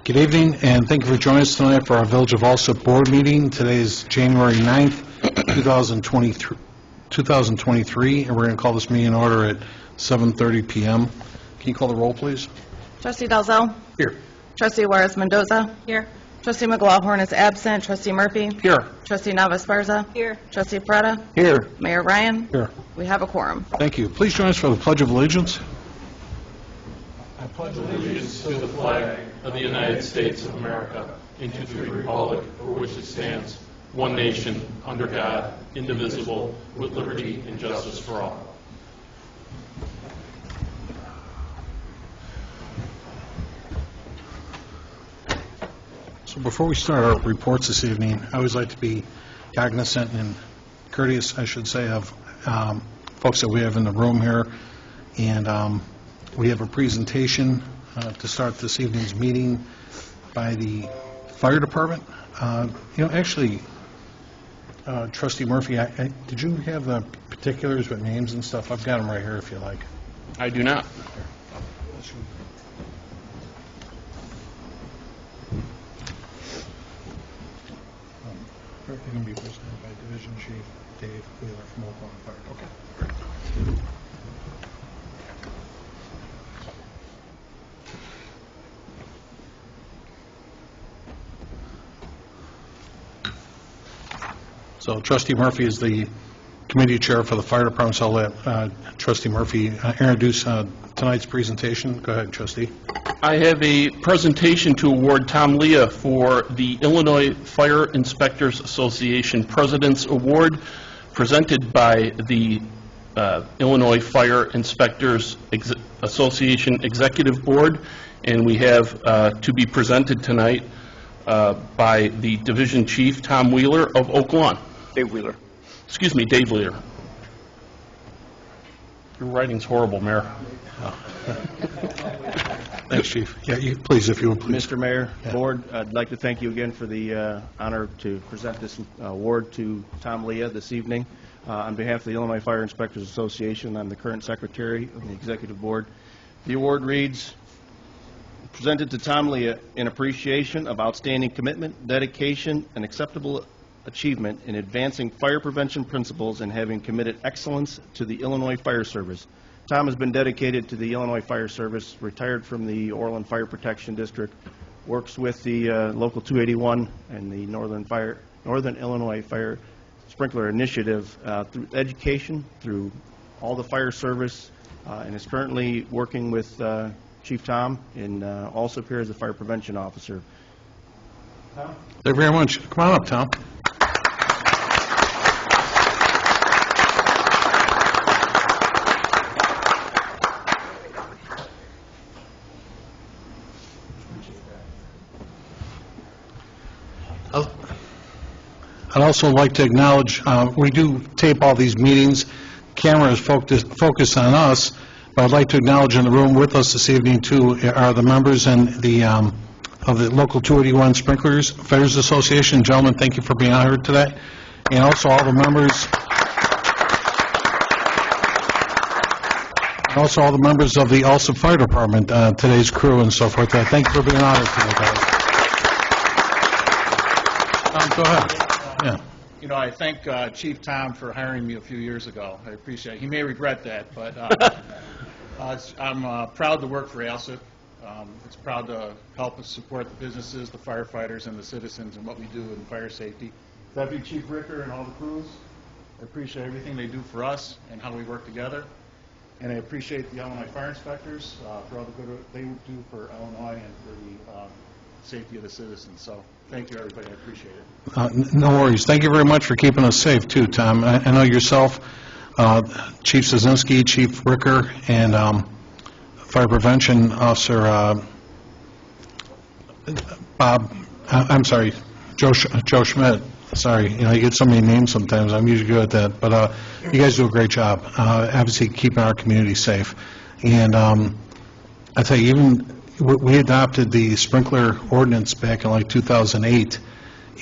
Good evening, and thank you for joining us tonight for our Village of Alsip Board meeting. Today is January 9th, 2023, and we're going to call this meeting in order at 7:30 p.m. Can you call the roll, please? Trustee Dalzell. Here. Trustee Juarez Mendoza. Here. Trustee McLaughlin is absent. Trustee Murphy. Here. Trustee Navas Barza. Here. Trustee Peretta. Here. Mayor Ryan. Here. We have a quorum. Thank you. Please join us for the Pledge of Allegiance. I pledge allegiance to the flag of the United States of America and to the republic for which it stands, one nation, under God, indivisible, with liberty and justice for all. So before we start our reports this evening, I always like to be cognizant and courteous, I should say, of folks that we have in the room here. And we have a presentation to start this evening's meeting by the Fire Department. Actually, Trustee Murphy, did you have the particulars with names and stuff? I've got them right here if you like. I do not. They're going to be presented by Division Chief Dave Wheeler from Oklahoma Fire. Okay. So Trustee Murphy is the committee chair for the fire department, so I'll let Trustee Murphy introduce tonight's presentation. Go ahead, Trustee. I have a presentation to award Tom Leah for the Illinois Fire Inspectors Association President's Award, presented by the Illinois Fire Inspectors Association Executive Board, and we have to be presented tonight by the Division Chief, Tom Wheeler of Oak Lawn. Dave Wheeler. Excuse me, Dave Wheeler. Your writing's horrible, Mayor. Thanks, Chief. Yeah, please, if you would, please. Mr. Mayor, Board, I'd like to thank you again for the honor to present this award to Tom Leah this evening. On behalf of the Illinois Fire Inspectors Association, I'm the current secretary of the Executive Board. The award reads, presented to Tom Leah in appreciation of outstanding commitment, dedication, and acceptable achievement in advancing fire prevention principles and having committed excellence to the Illinois Fire Service. Tom has been dedicated to the Illinois Fire Service, retired from the Orland Fire Protection District, works with the Local 281 and the Northern Illinois Fire Sprinkler Initiative through education, through all the fire service, and is currently working with Chief Tom in Alsip here as a fire prevention officer. Tom? Thank you very much. Come on up, Tom. I'd also like to acknowledge, we do tape all these meetings. Camera is focused on us, but I'd like to acknowledge in the room with us this evening, too, are the members and the of the Local 281 Sprinklers Fires Association. Gentlemen, thank you for being out here today. And also all the members of the Alsip Fire Department, today's crew and so forth. Thank you for being out here today, guys. Go ahead. Yeah. You know, I thank Chief Tom for hiring me a few years ago. I appreciate it. He may regret that, but I'm proud to work for Alsip. It's proud to help us support the businesses, the firefighters, and the citizens in what we do in fire safety. Deputy Chief Ricker and all the crews, I appreciate everything they do for us and how we work together. And I appreciate the Illinois Fire Inspectors for all the good they do for Illinois and for the safety of the citizens. So thank you, everybody. I appreciate it. No worries. Thank you very much for keeping us safe, too, Tom. I know yourself, Chief Szynski, Chief Ricker, and Fire Prevention Officer Joe Schmidt. Sorry, you get so many names sometimes. I'm usually good at that. But you guys do a great job, obviously keeping our community safe. And I tell you, even we adopted the sprinkler ordinance back in like 2008,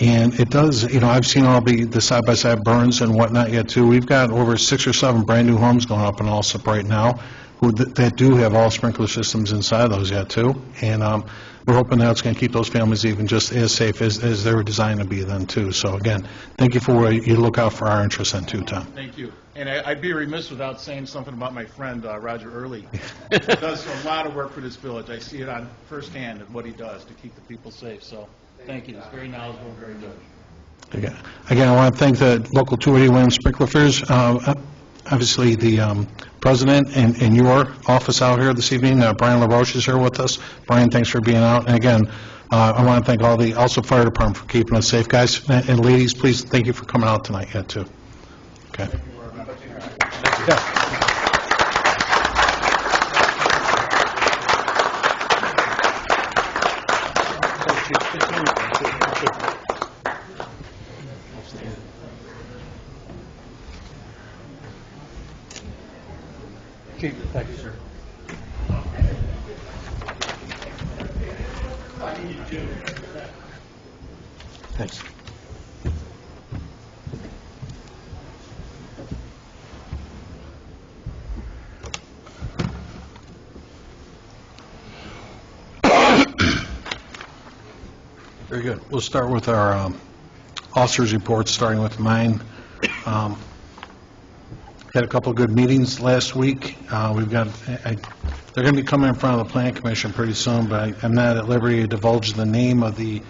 and it does, I've seen all the side-by-side burns and whatnot yet too. We've got over 6 or 7 brand new homes going up in Alsip right now, that do have all sprinkler systems inside those yet, too. And we're hoping that's going to keep those families even just as safe as they were designed to be then, too. So, again, thank you for what you look out for our interests then, too, Tom. Thank you. And I'd be remiss without saying something about my friend Roger Early. He does a lot of work for this village. I see it on firsthand of what he does to keep the people safe. So thank you. It's very knowledgeable, very good. Again, I want to thank the local 281 sprinkler fitters. Obviously, the president and your office out here this evening, Brian LaRoche is here with us. Brian, thanks for being out. And again, I want to thank all the Alsip Fire Department for keeping us safe. Guys and ladies, please, thank you for coming out tonight yet, too. Okay. Yeah. Thank you, sir. Thanks. Very good. We'll start with our officers' reports, starting with mine. Had a couple of good meetings last week. We've got, they're going to be coming in front of the Plan Commission pretty soon, but I'm not at liberty to divulge the name of the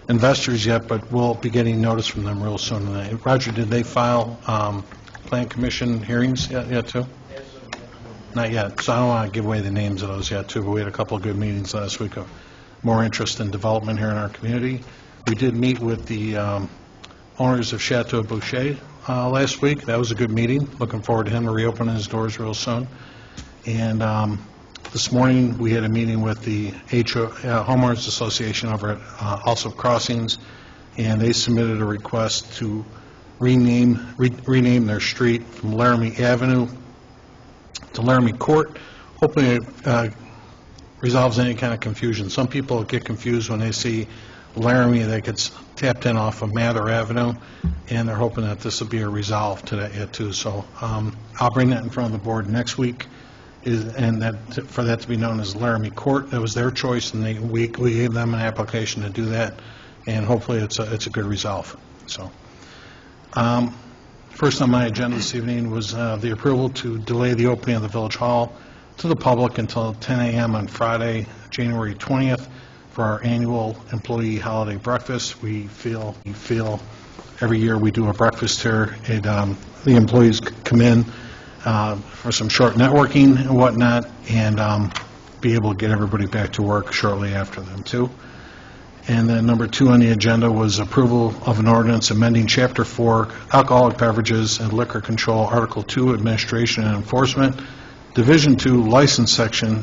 investors yet, but we'll be getting notice from them real soon. Roger, did they file Plan Commission hearings yet too? Not yet, so I don't want to give away the names of those yet too, but we had a couple of good meetings last week of more interest in development here in our community. We did meet with the owners of Chateau Boucher last week. That was a good meeting. Looking forward to him reopening his doors real soon. And this morning, we had a meeting with the Homeowners Association over at Alsip Crossings, and they submitted a request to rename their street from Laramie Avenue to Laramie Court. Hopefully it resolves any kind of confusion. Some people get confused when they see Laramie that gets tapped in off of Mather Avenue, and they're hoping that this will be a resolve to that yet too. So I'll bring that in front of the board next week, and for that to be known as Laramie Court. That was their choice, and we gave them an application to do that, and hopefully it's a good resolve. So first on my agenda this evening was the approval to delay the opening of the Village Hall to the public until 10 a.m. on Friday, January 20th, for our annual employee holiday breakfast. We feel every year we do a breakfast here, and the employees come in for some short networking and whatnot, and be able to get everybody back to work shortly after them too. And then number 2 on the agenda was approval of an ordinance amending Chapter 4, Alcoholic Beverages and Liquor Control, Article 2, Administration and Enforcement, Division 2, License Section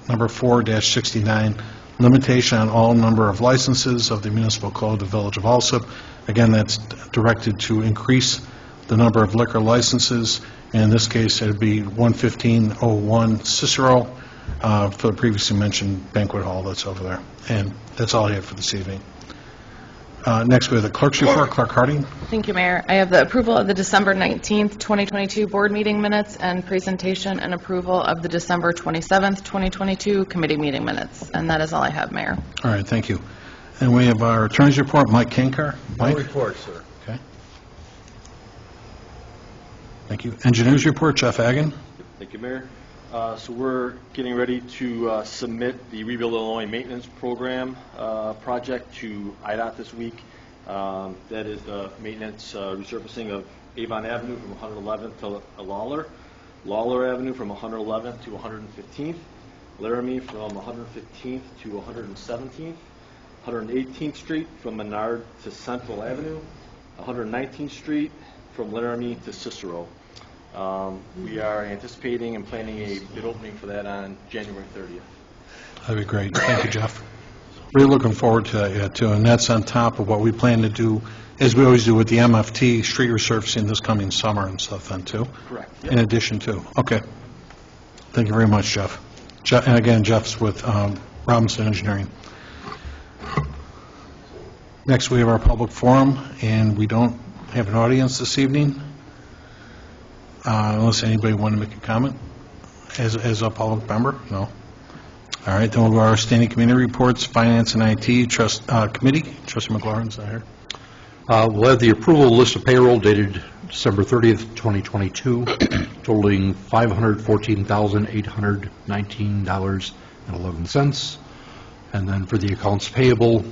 number 4-69, limitation on all number of licenses of the municipal code of the Village of Alsip. Again, that's directed to increase the number of liquor licenses. In this case, it would be 11501 Cicero for the previously mentioned banquet hall that's over there. And that's all I have for this evening. Next, we have the clerk's report. Clerk Harding. Thank you, Mayor. I have the approval of the December 19th, 2022 board meeting minutes and presentation and approval of the December 27th, 2022 committee meeting minutes. And that is all I have, Mayor. All right, thank you. And we have our attorney's report, Mike Kinkar. Mike? No report, sir. Okay. Thank you. Engineers report, Jeff Agan. Thank you, Mayor. So we're getting ready to submit the Rebuild Illinois Maintenance Program project to IDOT this week. That is the maintenance resurfacing of Avon Avenue from 111th to Lawler, Lawler Avenue from 111th to 115th, Laramie from 115th to 117th, 118th Street from Menard to Central Avenue, 119th Street from Laramie to Cicero. We are anticipating and planning a bid opening for that on January 30th. That'd be great. Thank you, Jeff. Really looking forward to that yet, too. And that's on top of what we plan to do, as we always do with the MFT street resurfacing this coming summer and stuff then, too? Correct. Yep. In addition to. Okay. Thank you very much, Jeff. And again, Jeff's with Robinson Engineering. Next, we have our public forum, and we don't have an audience this evening. Unless anybody want to make a comment. as a public member? No? All right, then we'll go to our standing committee reports, Finance and IT Committee. Trustee McLaurin's not here. We'll have the approval list of payroll dated December 30th, 2022, totaling $514,819.11. And then for the accounts payable,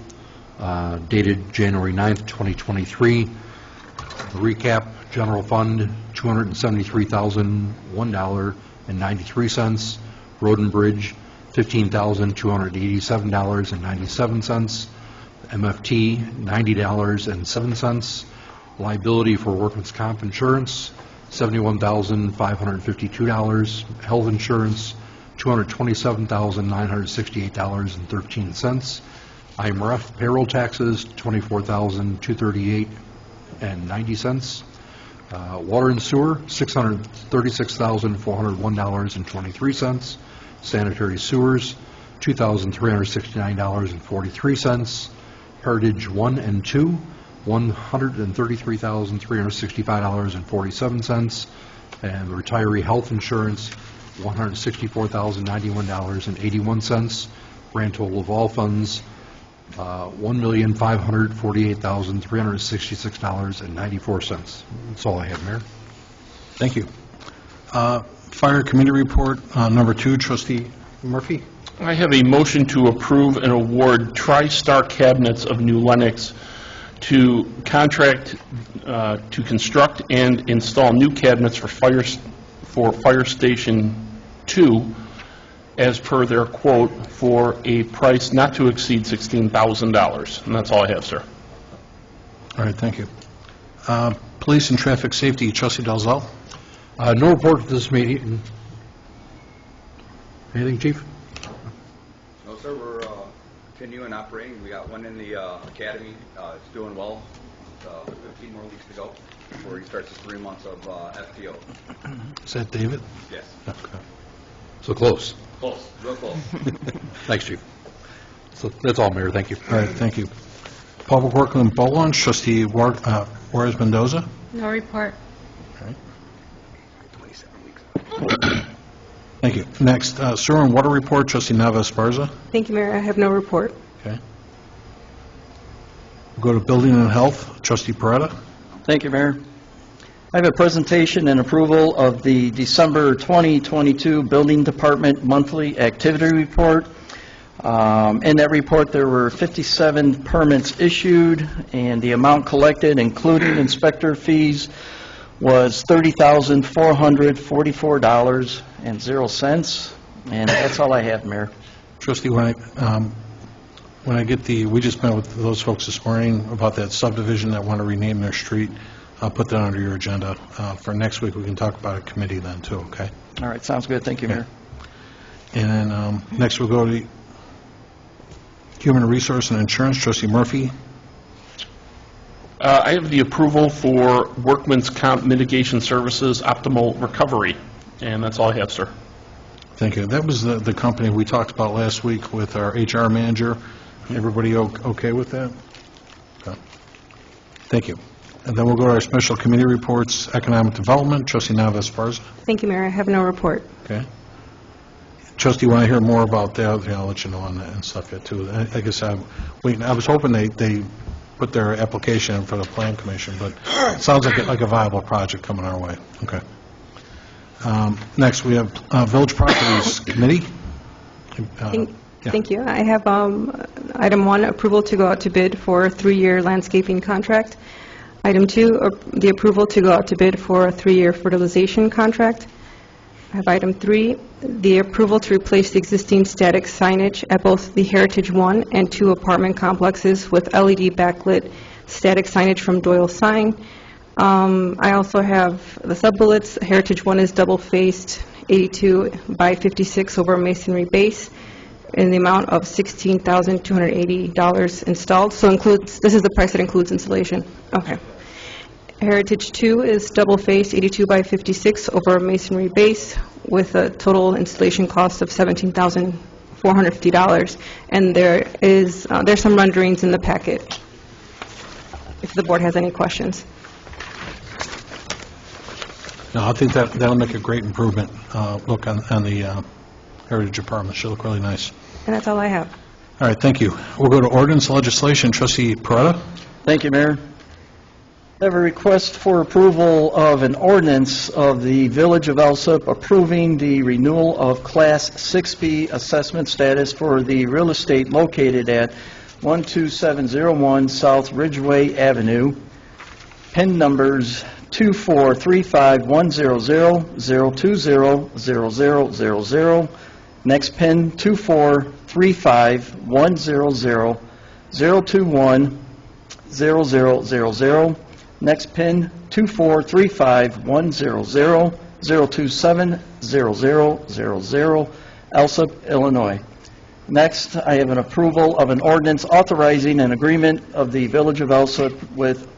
dated January 9th, 2023, recap, general fund, $273,001.93. Road and bridge, $15,287.97. MFT, $90.07. Liability for workman's comp insurance, $71,552. Health insurance, $227,968.13. IMRF payroll taxes, $24,238.90. Water and sewer, $636,401.23. Sanitary sewers, $2,369.43. Heritage 1 and 2, $133,365.47, and the retiree health insurance, $164,091.81. Grand total of all funds, $1,548,366.94. That's all I have, Mayor. Thank you. Fire Committee Report, number 2, Trustee Murphy. I have a motion to approve and award TriStar Cabinets of New Lenox to contract to construct and install new cabinets for Fire Station 2 as per their quote for a price not to exceed $16,000. And that's all I have, sir. All right, thank you. Police and Traffic Safety, Trustee Dalzell. No report for this meeting. Anything, Chief? No, sir, we're continuing operating. We got one in the academy. It's doing well. 15 more weeks to go before he starts his 3 months of FTO. Is that David? Yes. Okay. So close. Close, real close. Thanks, Chief. So that's all, Mayor. Thank you. All right, thank you. Public Works and Boat Launch, Trustee Juarez Mendoza. No report. Thank you. Next, Sewer and Water Report, Trustee Nava Esparza. Thank you, Mayor. I have no report. Okay. We'll go to Building and Health, Trustee Peretta. Thank you, Mayor. I have a presentation and approval of the December 2022 Building Department Monthly Activity Report. In that report, there were 57 permits issued, and the amount collected, including inspector fees, was $30,444.00, and that's all I have, Mayor. Trustee, when I get we just met with those folks this morning about that subdivision that want to rename their street. I'll put that under your agenda. For next week, we can talk about a committee then, too, okay? All right, sounds good. Thank you, Mayor. And then next, we'll go to Human Resource and Insurance, Trustee Murphy. I have the approval for Workman's Comp Mitigation Services Optimal Recovery, and that's all I have, sir. Thank you. That was the company we talked about last week with our HR manager. Everybody okay with that? Okay. Thank you. And then we'll go to our special committee reports, Economic Development, Trustee Nava Esparza. Thank you, Mayor. I have no report. Okay. Trustee, when I hear more about that, I'll let you know on that and stuff yet, too. I guess I was hoping they put their application in for the Plan Commission, but it sounds like a viable project coming our way. Okay. Next, we have Village Properties Committee. Thank you. I have item 1, approval to go out to bid for a 3-year landscaping contract. Item 2, the approval to go out to bid for a 3-year fertilization contract. I have item 3, the approval to replace the existing static signage at both the Heritage 1 and 2 apartment complexes with LED backlit static signage from Doyle Sign. I also have the sub-bullets. Heritage 1 is double-faced 82 by 56 over masonry base in the amount of $16,280 installed. So this is the price that includes installation. Okay. Heritage 2 is double-faced 82 by 56 over a masonry base with a total installation cost of $17,450. And there's some renderings in the packet if the board has any questions. No, I think that'll make a great improvement, look on the Heritage Department. Should look really nice. And that's all I have. All right, thank you. We'll go to ordinance legislation. Trustee Peretta? Thank you, Mayor. I have a request for approval of an ordinance of the Village of Alsip approving the renewal of Class 6B assessment status for the real estate located at 12701 South Ridgeway Avenue, PIN numbers 2435100-0200000, next PIN 2435100-021-0000, next PIN 2435100-027-0000, Alsip, Illinois. Next, I have an approval of an ordinance authorizing an agreement of the Village of Alsip with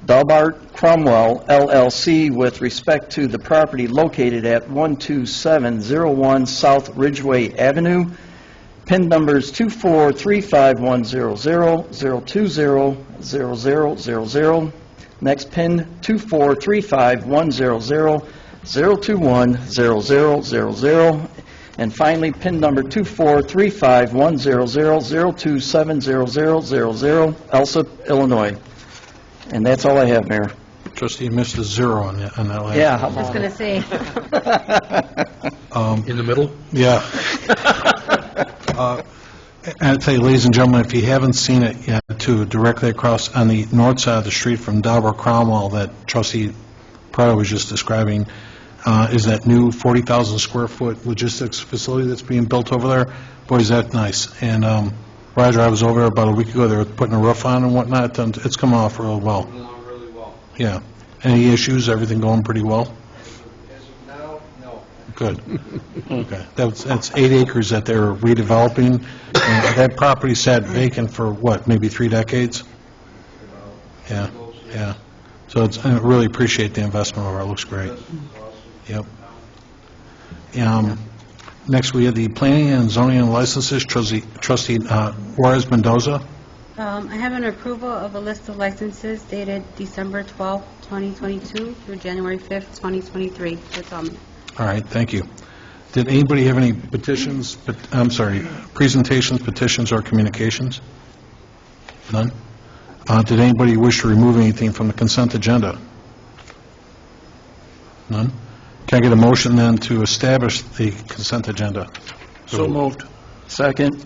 Dalbart Cromwell LLC with respect to the property located at 12701 South Ridgeway Avenue, PIN numbers 2435100-0200000, next PIN 2435100-021-0000, and finally PIN number 2435100-027-0000, Alsip, Illinois. And that's all I have, Mayor. Trustee, you missed a zero on that last. Yeah, how I was about going it? to say, In the middle? Yeah. I'd say, ladies and gentlemen, if you haven't seen it yet, too, directly across on the north side of the street from Dalbert Cromwell that Trustee Prado was just describing, is that new 40,000 square foot logistics facility that's being built over there. Boy, is that nice. And Roger, I was over there about a week ago. They were putting a roof on and whatnot, and it's coming off real well. Really well. Yeah. Any issues? Everything going pretty well? As of now, no. Good. Okay. That's 8 acres that they're redeveloping. And that property sat vacant for, what, maybe 3 decades? Yeah, yeah. So it's, I really appreciate the investment over it. It looks great. Yep. Next, we have the planning and zoning and licenses. Trustee Juarez Mendoza. I have an approval of a list of licenses dated December 12th, 2022 through January 5th, 2023. That's all. All right, thank you. Did anybody have any petitions, presentations, petitions, or communications? None? Did anybody wish to remove anything from the consent agenda? None? Can I get a motion then to establish the consent agenda? So moved. Second.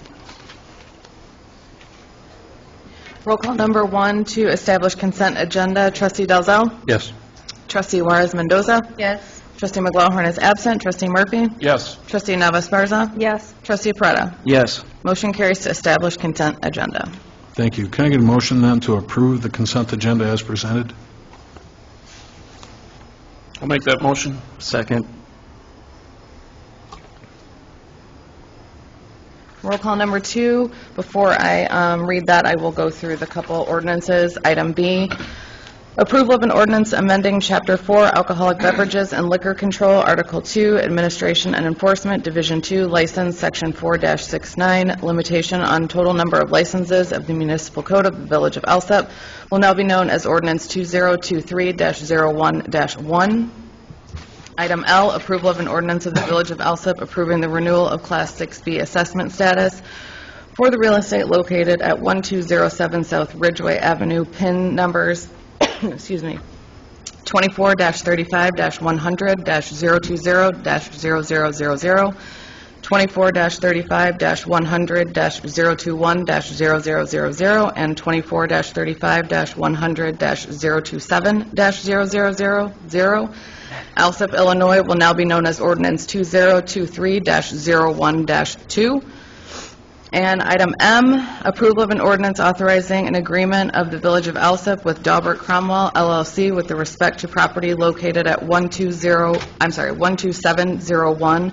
Roll call number 1 to establish consent agenda. Trustee Dalzell? Yes. Trustee Juarez Mendoza? Yes. Trustee McGlowan is absent. Trustee Murphy? Yes. Trustee Navas Garza? Yes. Trustee Peretta? Yes. Motion carries to establish consent agenda. Thank you. Can I get a motion then to approve the consent agenda as presented? I'll make that motion. Second. Roll call number 2. Before I read that, I will go through the couple ordinances. Item B, approval of an ordinance amending Chapter 4, Alcoholic Beverages and Liquor Control, Article 2, Administration and Enforcement, Division 2, License, Section 4-69, limitation on total number of licenses of the Municipal Code of the Village of Alsip, will now be known as Ordinance 2023-01-1. Item L, approval of an ordinance of the Village of Alsip approving the renewal of Class 6B assessment status for the real estate located at 1207 South Ridgeway Avenue, PIN numbers, 24-35-100-020-0000, 24-35-100-021-0000, and 24-35-100-027-0000. Alsip, Illinois will now be known as Ordinance 2023-01-2. And item M, approval of an ordinance authorizing an agreement of the Village of Alsip with Dalbert Cromwell LLC with respect to property located at 12701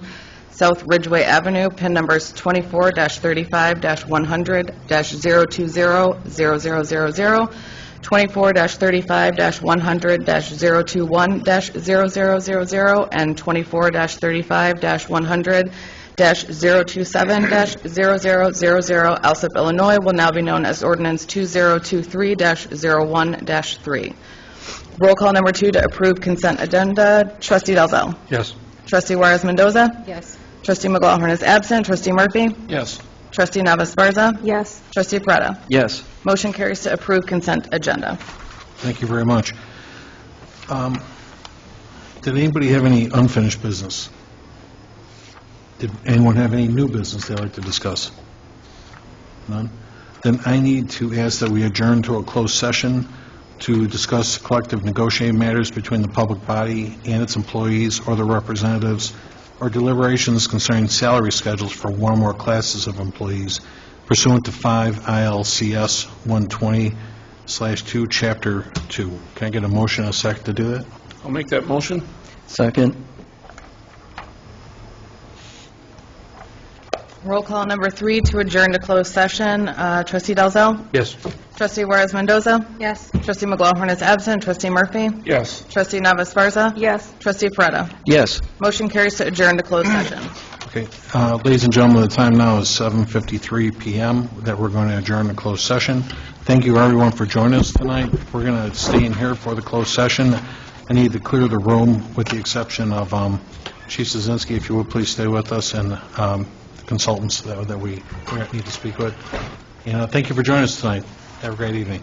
South Ridgeway Avenue, PIN numbers 24-35-100-020-0000, 24-35-100-021-0000, and 24-35-100-027-0000. Alsip, Illinois will now be known as Ordinance 2023-01-3. Roll call number 2 to approve consent agenda. Trustee Dalzell. Yes. Trustee Juarez Mendoza. Yes. Trustee McLaughlin is absent. Trustee Murphy. Yes. Trustee Navas Esparza. Yes. Trustee Peretta. Yes. Motion carries to approve consent agenda. Thank you very much. Did anybody have any unfinished business? Did anyone have any new business they'd like to discuss? None? Then I need to ask that we adjourn to a closed session to discuss collective negotiating matters between the public body and its employees or their representatives, or deliberations concerning salary schedules for one or more classes of employees pursuant to 5 ILCS 120/2, Chapter 2. Can I get a motion and a second to do that? I'll make that motion. Second. Roll call number 3 to adjourn to closed session. Trustee Dalzell. Yes. Trustee Juarez Mendoza. Yes. Trustee McLaughlin is absent. Trustee Murphy. Yes. Trustee Navas Esparza. Yes. Trustee Peretta. Yes. Motion carries to adjourn to closed session. Okay, ladies and gentlemen, the time now is 7:53 PM, that we're going to adjourn the closed session. Thank you, everyone, for joining us tonight. We're going to stay in here for the closed session. I need to clear the room with the exception of Chief Szynski, if you would please stay with us, and the consultants that we need to speak with. And thank you for joining us tonight. Have a great evening.